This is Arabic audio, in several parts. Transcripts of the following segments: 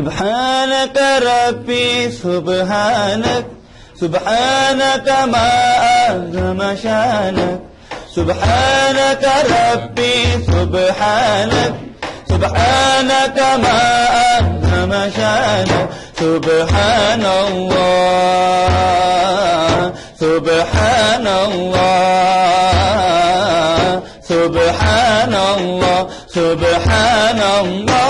سبحانك ربي سبحانك سبحانك ما أعظم شانك سبحانك ربي سبحانك سبحانك ما أعظم شانك سبحان الله سبحان الله سبحان الله سبحان الله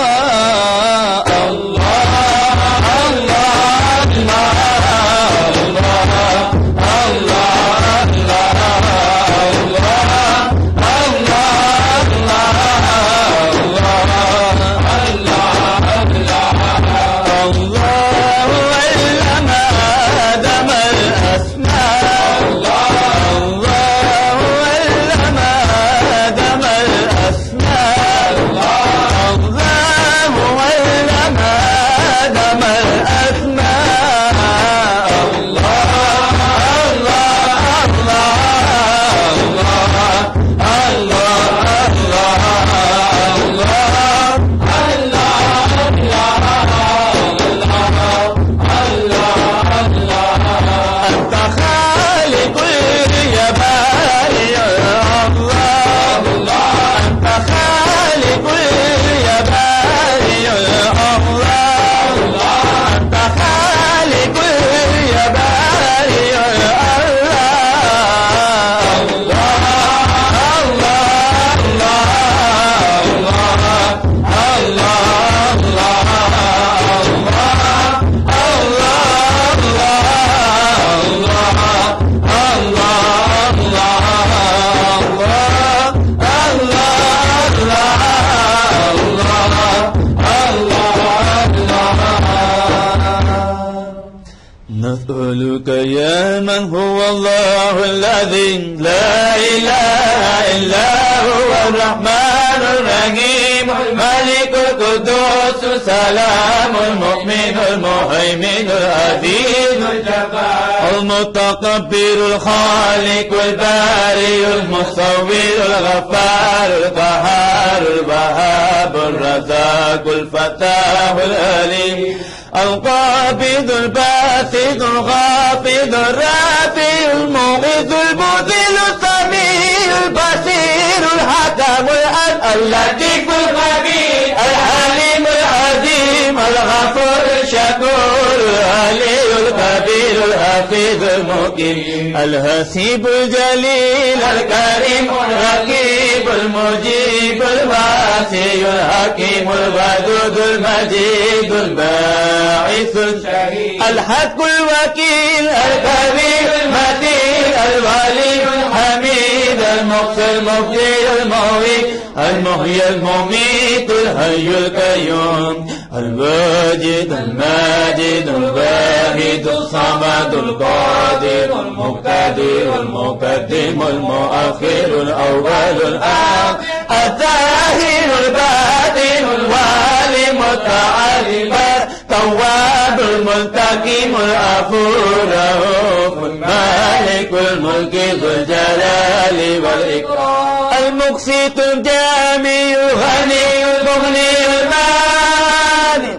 نسألك يا من هو الله الذي لا إله إلا هو الرحمن الرحيم الملك القدوس السلام المؤمن المهيمن العزيز الجبار المتكبر الخالق البارئ المصور الغفار القهار الوهاب الرزاق الفتاح العليم القابض الباسط الخافض الرافع المغيث المذل السميع البصير الحكم العدل اللطيف الخبير الحليم العظيم الغفور الشكور العلي الكبير الحفيظ المقيم الحسيب الجليل الكريم الرقيب المجيب الواسع الحكيم الودود المجيد الباعث الشهيد الحق الوكيل الكبير المتين الولي الحميد المحصي المبدي المعيد المحيي المميت الحي القيوم الواجد الماجد الواحد الصمد القادر المقتدر المقدم المؤخر الأول الآخر الظاهر الباطن الوالي المتعالي التواب المنتقم العفو الرؤوف مالك الملك ذو الجلال والإكرام المقسط الجامع الغني المغني المانع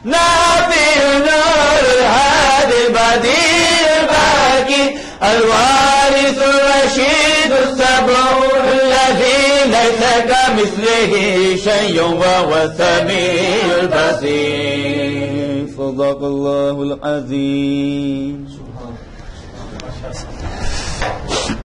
نافع النور الهادي البديع الباقي الوارث الرشيد الصبور الذي ليس كمثله شيء وهو السميع البصير صدق الله العظيم.